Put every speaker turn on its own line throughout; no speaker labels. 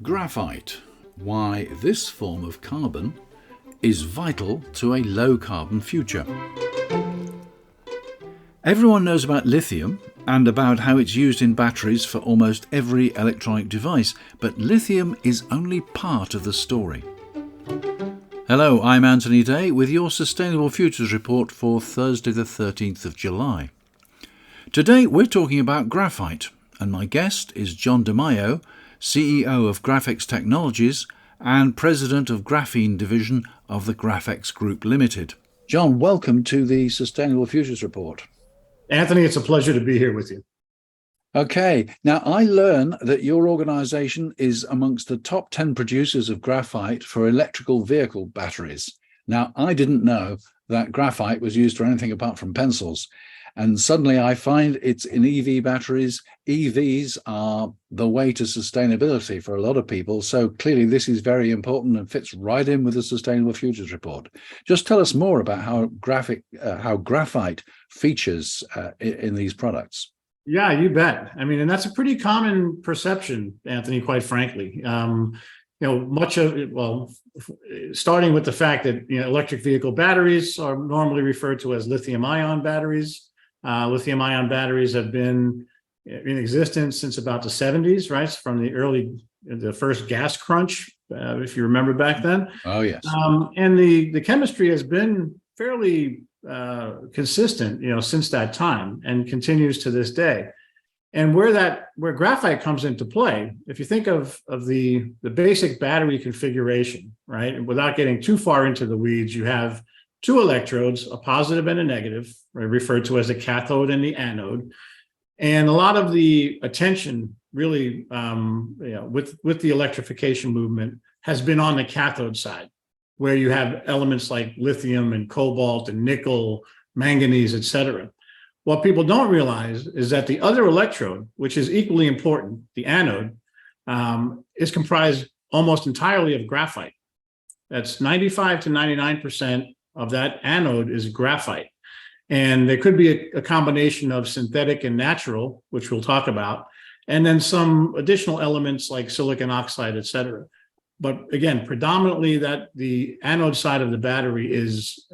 Graphite. Why this form of carbon is vital to a low-carbon future. Everyone knows about lithium and about how it's used in batteries for almost every electronic device, but lithium is only part of the story. Hello, I'm Anthony Day with your Sustainable Futures Report for Thursday the 13th of July. Today we're talking about graphite, and my guest is John DeMaio, CEO of Graphex Technologies and President of Graphene Division of the Graphex Group Limited. John, welcome to the Sustainable Futures Report.
Anthony, it's a pleasure to be here with you.
Okay, now I learn that your organization is amongst the top 10 producers of graphite for electrical vehicle batteries. Now, I didn't know that graphite was used for anything apart from pencils. And suddenly I find it's in EV batteries. EVs are the way to sustainability for a lot of people. So clearly this is very important and fits right in with the Sustainable Futures Report. Just tell us more about how graphite features in these products.
Yeah, you bet. I mean, and that's a pretty common perception, Anthony, quite frankly. Much of it, starting with the fact that, electric vehicle batteries are normally referred to as lithium-ion batteries. Lithium-ion batteries have been in existence since about the 70s, right? From the first gas crunch, if you remember back then.
Oh, yes.
And the chemistry has been fairly consistent, since that time and continues to this day. And where graphite comes into play, if you think of the basic battery configuration, right? And without getting too far into the weeds, you have two electrodes, a positive and a negative, referred to as the cathode and the anode. And a lot of the attention really, with the electrification movement has been on the cathode side, where you have elements like lithium and cobalt and nickel, manganese, et cetera. What people don't realize is that the other electrode, which is equally important, the anode, is comprised almost entirely of graphite. That's 95 to 99% of that anode is graphite. And there could be a combination of synthetic and natural, which we'll talk about, and then some additional elements like silicon oxide, et cetera. But again, predominantly the anode side of the battery is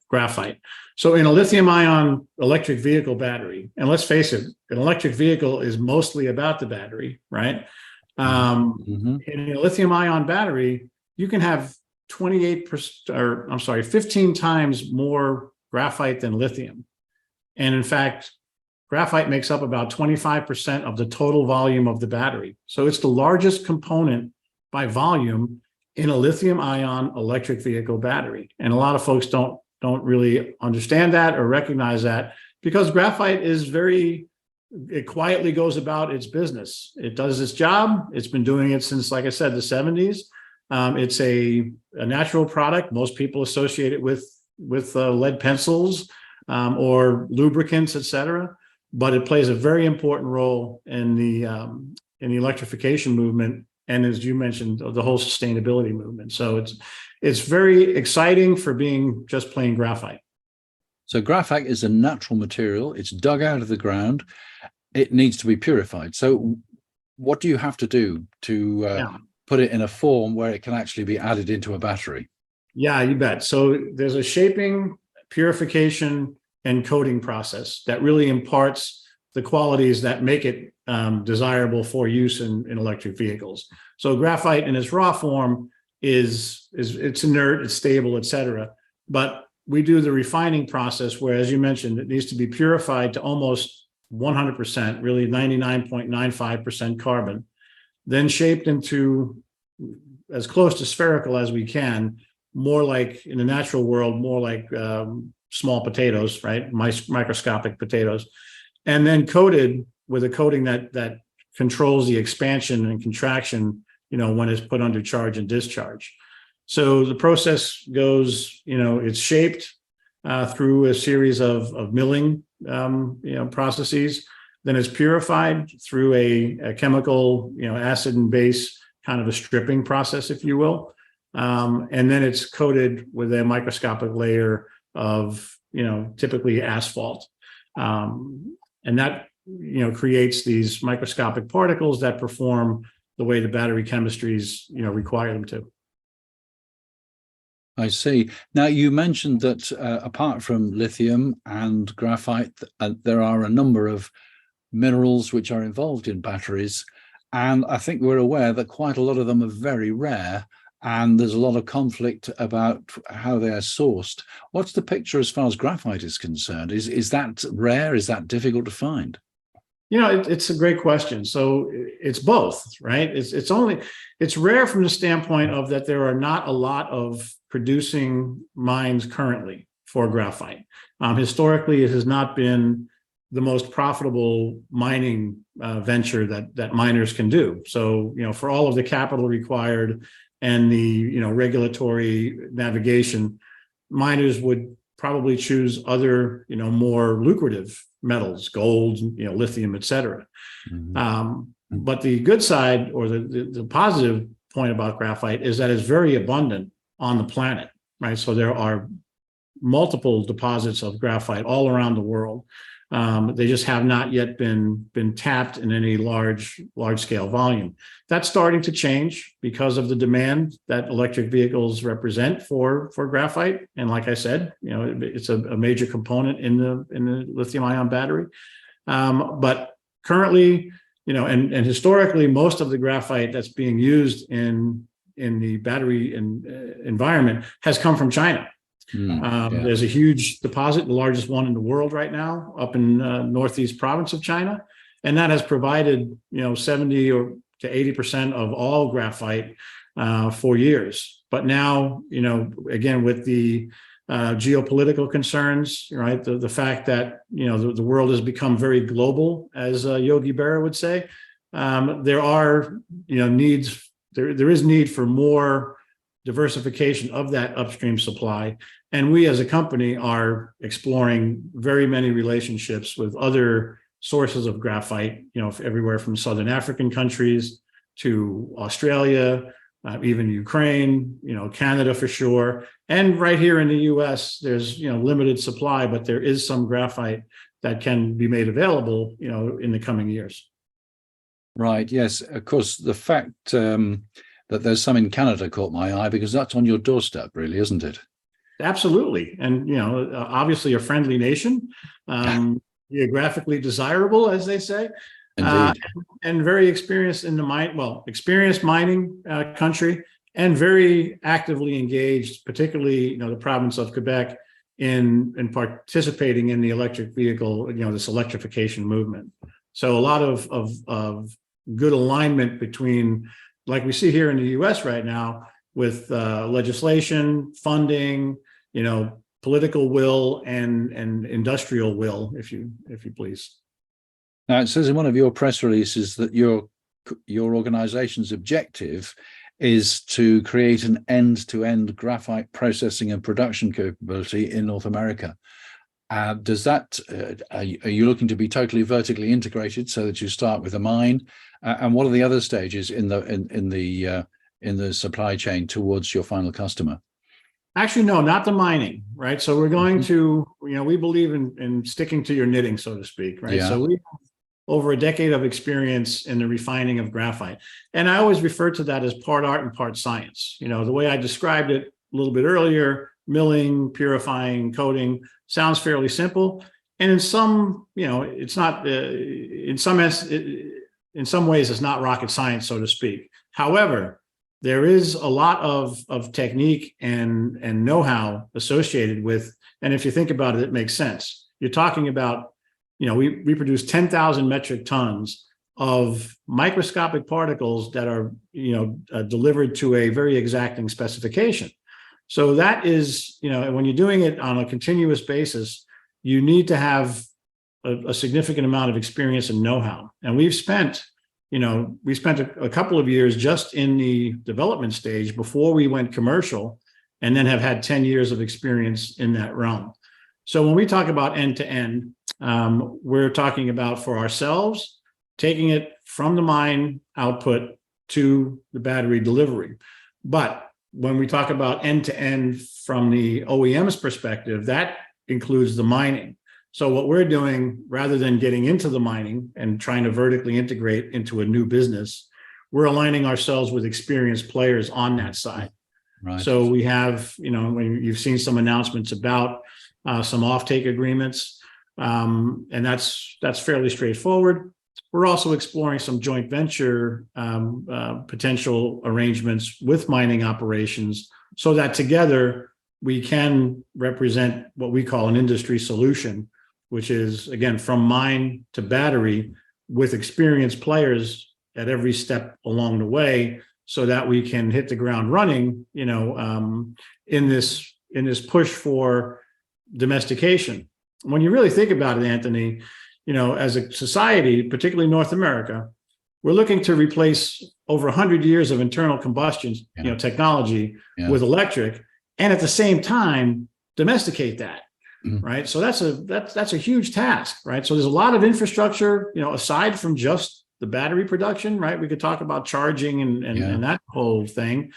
graphite. So in a lithium-ion electric vehicle battery, and let's face it, an electric vehicle is mostly about the battery, right? In a lithium-ion battery, you can have 15 times more graphite than lithium. And in fact, graphite makes up about 25% of the total volume of the battery. So it's the largest component by volume in a lithium-ion electric vehicle battery. And a lot of folks don't really understand that or recognize that, because graphite it quietly goes about its business. It does its job. It's been doing it since, like I said, the 70s. It's a natural product. Most people associate it with lead pencils or lubricants, et cetera. But it plays a very important role in the electrification movement, and as you mentioned, the whole sustainability movement. So it's very exciting for being just plain graphite.
So graphite is a natural material. It's dug out of the ground. It needs to be purified. So what do you have to do to put it in a form where it can actually be added into a battery?
Yeah, you bet. So there's a shaping, purification, and coating process that really imparts the qualities that make it desirable for use in electric vehicles. So graphite in its raw form it's inert, it's stable, et cetera. But we do the refining process where, as you mentioned, it needs to be purified to almost 100%, really 99.95% carbon, then shaped into as close to spherical as we can, more like in the natural world, more like small potatoes, right? Microscopic potatoes, and then coated with a coating that controls the expansion and contraction, when it's put under charge and discharge. So the process goes, it's shaped through a series of milling, processes. Then it's purified through a chemical, acid and base kind of a stripping process, if you will. And then it's coated with a microscopic layer of, typically asphalt. And that creates these microscopic particles that perform the way the battery chemistries, require them to.
I see. Now, you mentioned that apart from lithium and graphite, there are a number of minerals which are involved in batteries. And I think we're aware that quite a lot of them are very rare, and there's a lot of conflict about how they are sourced. What's the picture as far as graphite is concerned? Is that rare? Is that difficult to find?
It's a great question. So it's both, right? It's rare from the standpoint of that there are not a lot of producing mines currently for graphite. Historically, it has not been the most profitable mining venture that miners can do. So, for all of the capital required and the, regulatory navigation, miners would probably choose other, more lucrative metals, gold, lithium, et cetera.
Mm-hmm.
But the good side, or the positive point about graphite, is that it's very abundant on the planet, right? So there are multiple deposits of graphite all around the world. They just have not yet been tapped in any large scale volume. That's starting to change because of the demand that electric vehicles represent for graphite. And like I said, it's a major component in the lithium ion battery. But currently, and historically, most of the graphite that's being used in the battery environment has come from China. There's a huge deposit, the largest one in the world right now, up in northeast province of China, and that has provided 70 or to 80% of all graphite for years. But now, again, with the geopolitical concerns, right, the fact that the world has become very global, as Yogi Berra would say, there are needs. There is need for more diversification of that upstream supply. And we as a company are exploring very many relationships with other sources of graphite, everywhere from Southern African countries to Australia, even Ukraine, Canada for sure. And right here in the US, there's, limited supply, but there is some graphite that can be made available, in the coming years.
Right. Yes. Of course, the fact that there's some in Canada caught my eye, because that's on your doorstep, really, isn't it?
Absolutely. And, obviously a friendly nation, geographically desirable, as they say, and very experienced in the experienced mining country, and very actively engaged, particularly, the province of Quebec in participating in the electric vehicle, this electrification movement. So a lot of good alignment between, like we see here in the US right now, with legislation, funding, political will and industrial will, if you please.
Now, it says in one of your press releases that your organization's objective is to create an end-to-end graphite processing and production capability in North America. Does that are you looking to be totally vertically integrated so that you start with a mine? And what are the other stages in the supply chain towards your final customer?
Actually, no, not the mining, right? So we're going to, we believe in sticking to your knitting, so to speak, right?
Yeah.
So we have over a decade of experience in the refining of graphite. And I always refer to that as part art and part science. The way I described it a little bit earlier, milling, purifying, coating, sounds fairly simple. And in some, it's not, in some ways, it's not rocket science, so to speak. However, there is a lot of technique and know-how associated with, and if you think about it, it makes sense. You're talking about, we produce 10,000 metric tons of microscopic particles that are, delivered to a very exacting specification. So that is, when you're doing it on a continuous basis, you need to have a significant amount of experience and know-how. And we spent a couple of years just in the development stage before we went commercial, and then have had 10 years of experience in that realm. So when we talk about end to end, we're talking about, for ourselves, taking it from the mine output to the battery delivery. But when we talk about end to end from the OEM's perspective, that includes the mining. So what we're doing, rather than getting into the mining and trying to vertically integrate into a new business, we're aligning ourselves with experienced players on that side.
Right.
So we have, when you've seen some announcements about some offtake agreements, and that's fairly straightforward. We're also exploring some joint venture potential arrangements with mining operations so that together we can represent what we call an industry solution, which is, again, from mine to battery with experienced players at every step along the way, so that we can hit the ground running, in this push for domestication. When you really think about it, Anthony, as a society, particularly North America, we're looking to replace over 100 years of internal combustion, technology with electric, and at the same time domesticate that. Right. So that's a huge task, right? So there's a lot of infrastructure, aside from just the battery production, right? We could talk about charging and that whole thing,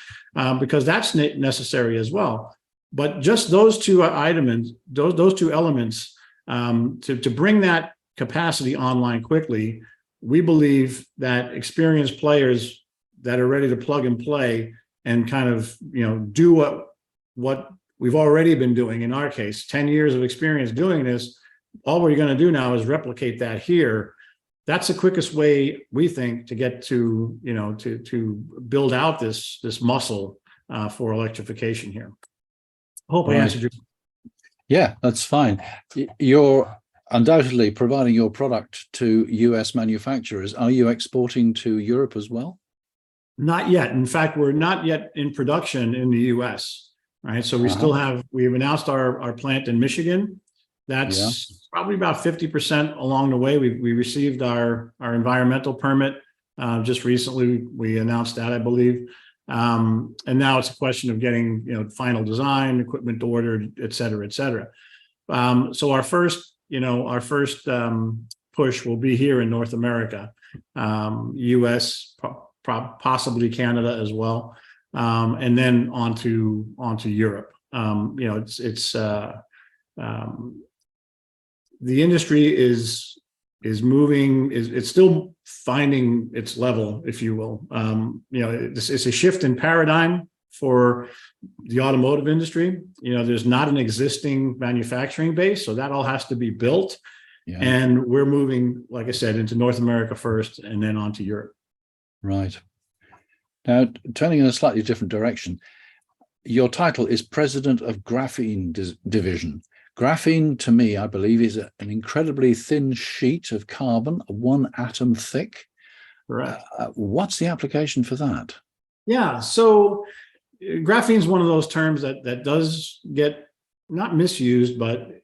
because that's necessary as well. But just those two items, those two elements, to bring that capacity online quickly, we believe that experienced players that are ready to plug and play and kind of, do what we've already been doing. In our case, 10 years of experience doing this, all we're going to do now is replicate that here. That's the quickest way, we think, to get to, to build out this muscle for electrification here. Hope I answered your.
Yeah, that's fine. You're undoubtedly providing your product to US manufacturers. Are you exporting to Europe as well? Not
yet. In fact, we're not yet in production in the US. Right. So we've announced our plant in Michigan. That's probably about 50% along the way. We received our environmental permit just recently. We announced that, I believe. And now it's a question of getting, final design, equipment ordered, et cetera, et cetera. So our first push will be here in North America, US, possibly Canada as well. And then onto Europe. The industry is moving. It's still finding its level, if you will. It's a shift in paradigm for the automotive industry. There's not an existing manufacturing base, so that all has to be built. And we're moving, like I said, into North America first, and then onto Europe. Right. Now, turning in a slightly different direction, your title is President of Graphene Division. Graphene, to me, I believe, is an incredibly thin sheet of carbon, 1 atom thick. Right. What's the application for that? Yeah, so graphene is one of those terms that does get not misused, but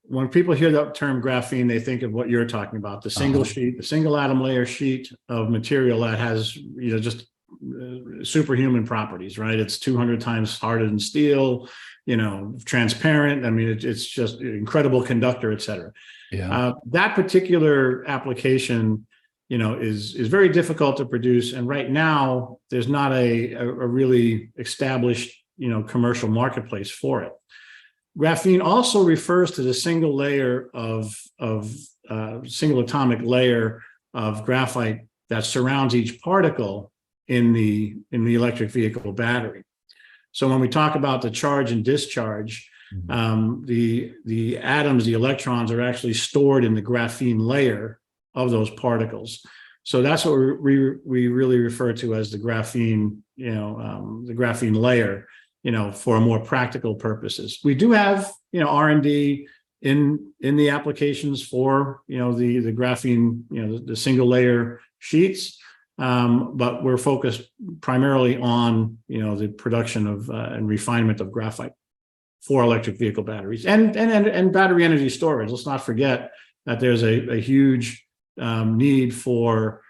when people hear that term graphene, they think of what you're talking about, the single sheet, the single atom layer sheet of material that has, just superhuman properties, right? It's 200 times harder than steel, transparent. I mean, it's just incredible conductor, et cetera. That particular application, is very difficult to produce. And right now there's not a really established, commercial marketplace for it. Graphene also refers to the single layer of single atomic layer of graphite that surrounds each particle in the electric vehicle battery. So when we talk about the charge and discharge, the atoms, the electrons, are actually stored in the graphene layer of those particles. So that's what we really refer to as the graphene, the graphene layer, for more practical purposes. We do have, R&D in the applications for, the graphene, the single layer sheets. But we're focused primarily on, the production of and refinement of graphite for electric vehicle batteries and battery energy storage. Let's not forget that there's a huge need for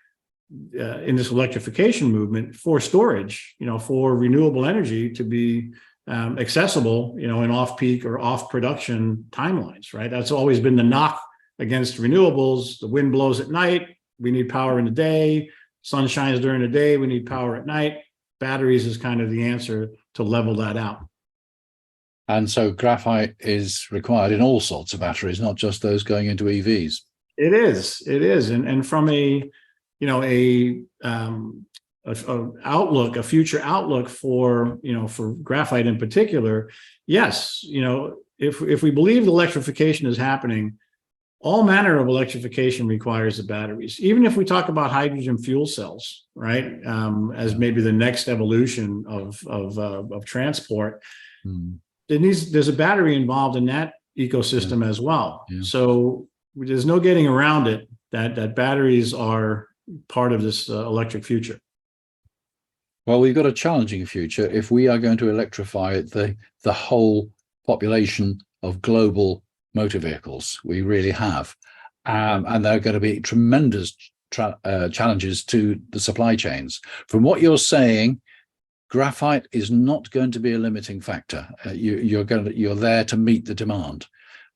in this electrification movement for storage, for renewable energy to be accessible, in off-peak or off-production timelines, right? That's always been the knock against renewables. The wind blows at night. We need power in the day. Sun shines during the day. We need power at night. Batteries is kind of the answer to level that out.
And so graphite is required in all sorts of batteries, not just those going into EVs.
It is, and from a outlook, a future outlook for for graphite in particular, yes, if we believe electrification is happening, all manner of electrification requires the batteries. Even if we talk about hydrogen fuel cells, right, as maybe the next evolution of transport, there's a battery involved in that ecosystem as well. So there's no getting around it that batteries are part of this electric future.
Well, we've got a challenging future if we are going to electrify the whole population of global motor vehicles. We really have. And there are going to be tremendous challenges to the supply chains. From what you're saying, graphite is not going to be a limiting factor. You're there to meet the demand.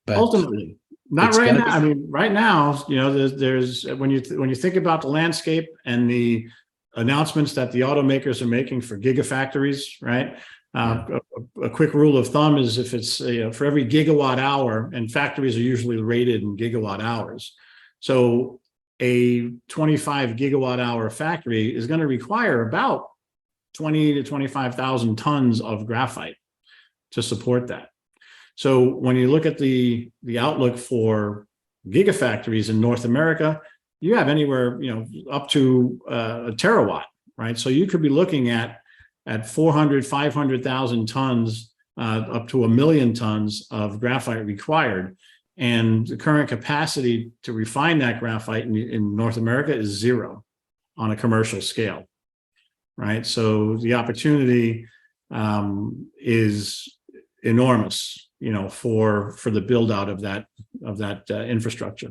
But
ultimately, not right now. I mean, right now, there's when you think about the landscape and the announcements that the automakers are making for gigafactories, right? A quick rule of thumb is if it's for every gigawatt hour, and factories are usually rated in gigawatt hours. So a 25 gigawatt hour factory is going to require about 20 to 25,000 tons of graphite to support that. So when you look at the outlook for gigafactories in North America, you have anywhere, up to a terawatt, right? So you could be looking at 400, 500,000 tons, up to 1 million tons of graphite required. And the current capacity to refine that graphite in North America is 0 on a commercial scale, right? So the opportunity is enormous, for the build out of that infrastructure.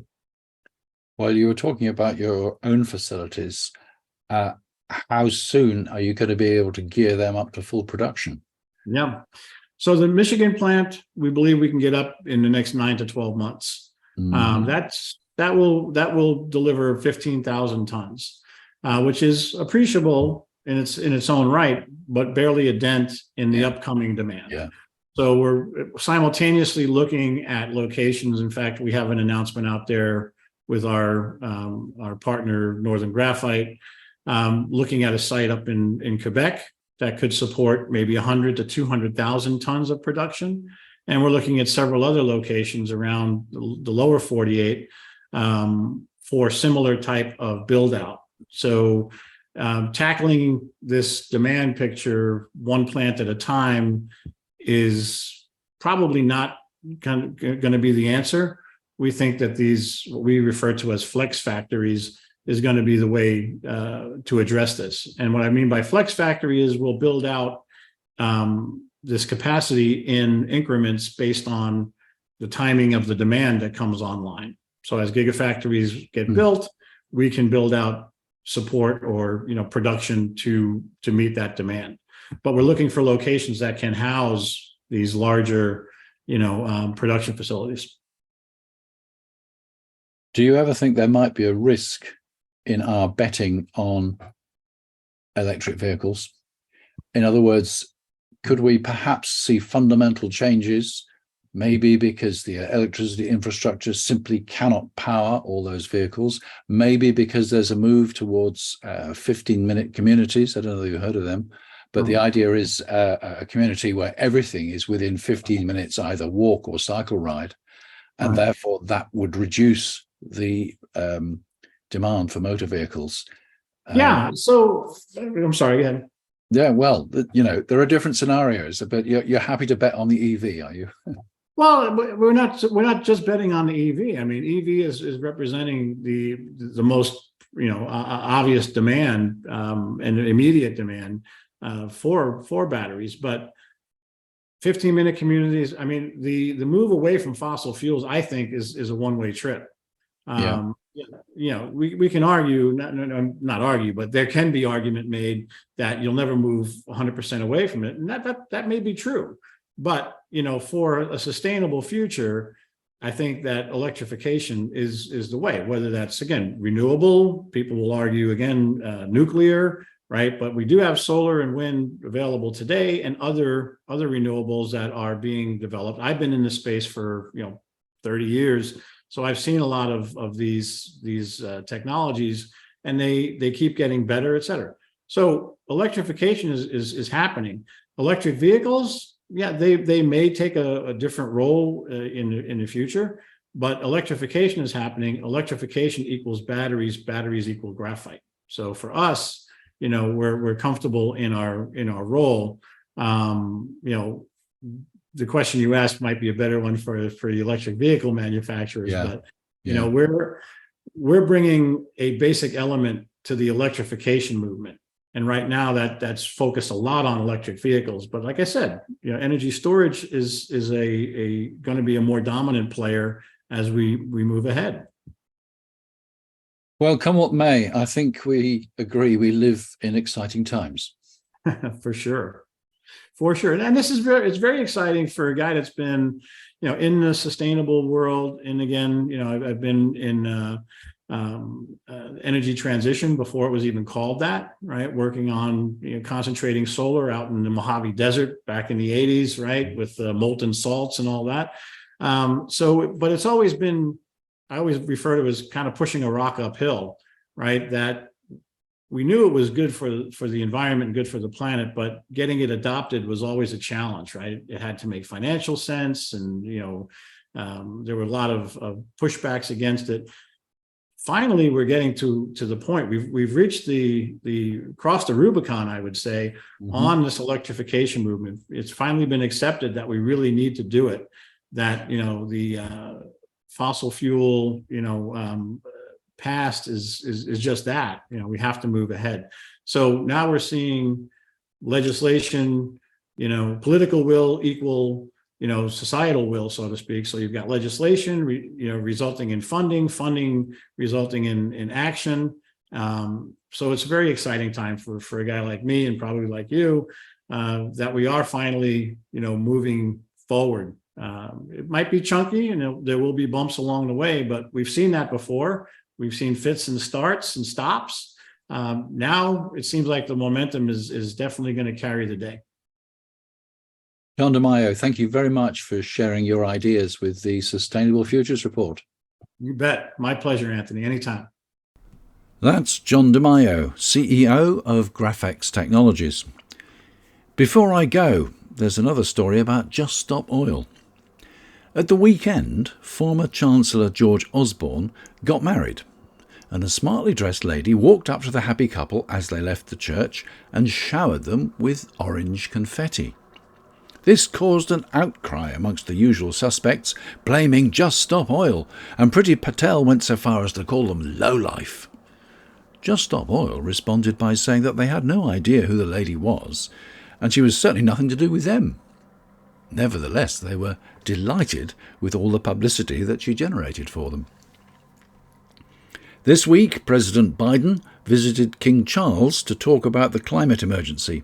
While you were talking about your own facilities, how soon are you going to be able to gear them up to full production?
Yeah. So the Michigan plant, we believe we can get up in the next 9 to 12 months. That will deliver 15,000 tons, which is appreciable in its own right, but barely a dent in the upcoming demand.
Yeah.
So we're simultaneously looking at locations. In fact, we have an announcement out there with our partner, Northern Graphite, looking at a site up in Quebec that could support maybe 100 to 200,000 tons of production. And we're looking at several other locations around the lower 48 for similar type of build out. So tackling this demand picture one plant at a time is probably not going to be the answer. We think that these, what we refer to as flex factories, is going to be the way to address this. And what I mean by flex factory is we'll build out this capacity in increments based on the timing of the demand that comes online. So as gigafactories get built, we can build out support or production to meet that demand. But we're looking for locations that can house these larger production facilities.
Do you ever think there might be a risk in our betting on electric vehicles? In other words, could we perhaps see fundamental changes, maybe because the electricity infrastructure simply cannot power all those vehicles, maybe because there's a move towards 15-minute communities? I don't know if you've heard of them, but the idea is a community where everything is within 15 minutes, either walk or cycle ride, and therefore that would reduce the demand for motor vehicles.
So I'm sorry, go ahead.
Yeah, well, there are different scenarios, but you're happy to bet on the EV, are you?
Well, we're not just betting on the EV. I mean, EV is representing the most obvious demand and immediate demand for batteries, but 15-minute communities. I mean, the move away from fossil fuels, I think, is a one-way trip. We can argue, not argue, but there can be argument made that you'll never move 100% away from it, and that may be true. But for a sustainable future, I think that electrification is the way. Whether that's again renewable, people will argue again nuclear, right? But we do have solar and wind available today, and other renewables that are being developed. I've been in this space for 30 years, so I've seen a lot of these technologies, and they keep getting better, et cetera. So electrification is happening. Electric vehicles, yeah, they may take a different role in the future, but electrification is happening. Electrification equals batteries. Batteries equal graphite. So for us, we're comfortable in our role. The question you asked might be a better one for the electric vehicle manufacturers, but we're bringing a basic element to the electrification movement. And right now that's focused a lot on electric vehicles. But like I said, energy storage is going to be a more dominant player as we move ahead.
Well, come what may, I think we agree we live in exciting times.
For sure. And this is it's very exciting for a guy that's been, in the sustainable world. And again, I've been in energy transition before it was even called that, right? Working on concentrating solar out in the Mojave Desert back in the 80s, right? With molten salts and all that. But it's always been, I always refer to it as kind of pushing a rock uphill, right? That we knew it was good for the environment and good for the planet, but getting it adopted was always a challenge, right? It had to make financial sense, and there were a lot of pushbacks against it. Finally, we're getting to the point. We've reached crossed the Rubicon, I would say, on this electrification movement. It's finally been accepted that we really need to do it. That the fossil fuel past is just that. We have to move ahead. So now we're seeing legislation, political will equal societal will, so to speak. So you've got legislation, resulting in funding resulting in action. So it's a very exciting time for a guy like me, and probably like you, that we are finally, moving forward. It might be chunky, and there will be bumps along the way, but we've seen that before. We've seen fits and starts and stops. Now it seems like the momentum is definitely going to carry the day.
John DeMaio, thank you very much for sharing your ideas with the Sustainable Futures Report.
You bet. My pleasure, Anthony. Anytime.
That's John DeMaio, CEO of Graphex Technologies. Before I go, there's another story about Just Stop Oil. At the weekend, former Chancellor George Osborne got married, and a smartly dressed lady walked up to the happy couple as they left the church and showered them with orange confetti. This caused an outcry amongst the usual suspects, blaming Just Stop Oil, and Priti Patel went so far as to call them lowlife. Just Stop Oil responded by saying that they had no idea who the lady was, and she was certainly nothing to do with them. Nevertheless, they were delighted with all the publicity that she generated for them. This week, President Biden visited King Charles to talk about the climate emergency.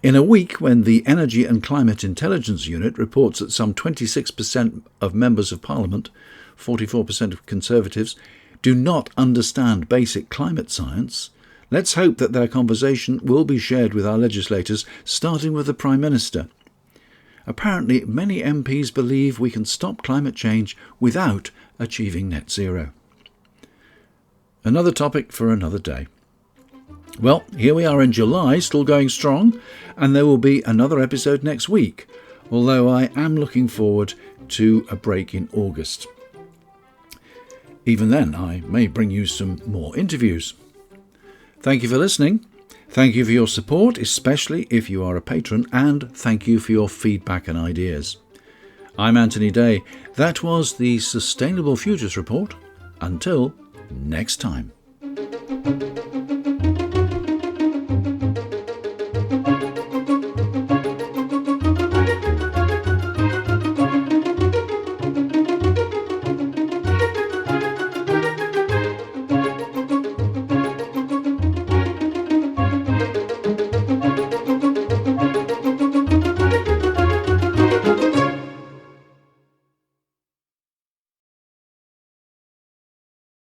In a week when the Energy and Climate Intelligence Unit reports that some 26% of members of Parliament, 44% of Conservatives, do not understand basic climate science, let's hope that their conversation will be shared with our legislators, starting with the Prime Minister. Apparently, many MPs believe we can stop climate change without achieving net zero. Another topic for another day. Well, here we are in July, still going strong, and there will be another episode next week, although I am looking forward to a break in August. Even then, I may bring you some more interviews. Thank you for listening. Thank you for your support, especially if you are a patron, and thank you for your feedback and ideas. I'm Anthony Day. That was the Sustainable Futures Report. Until next time.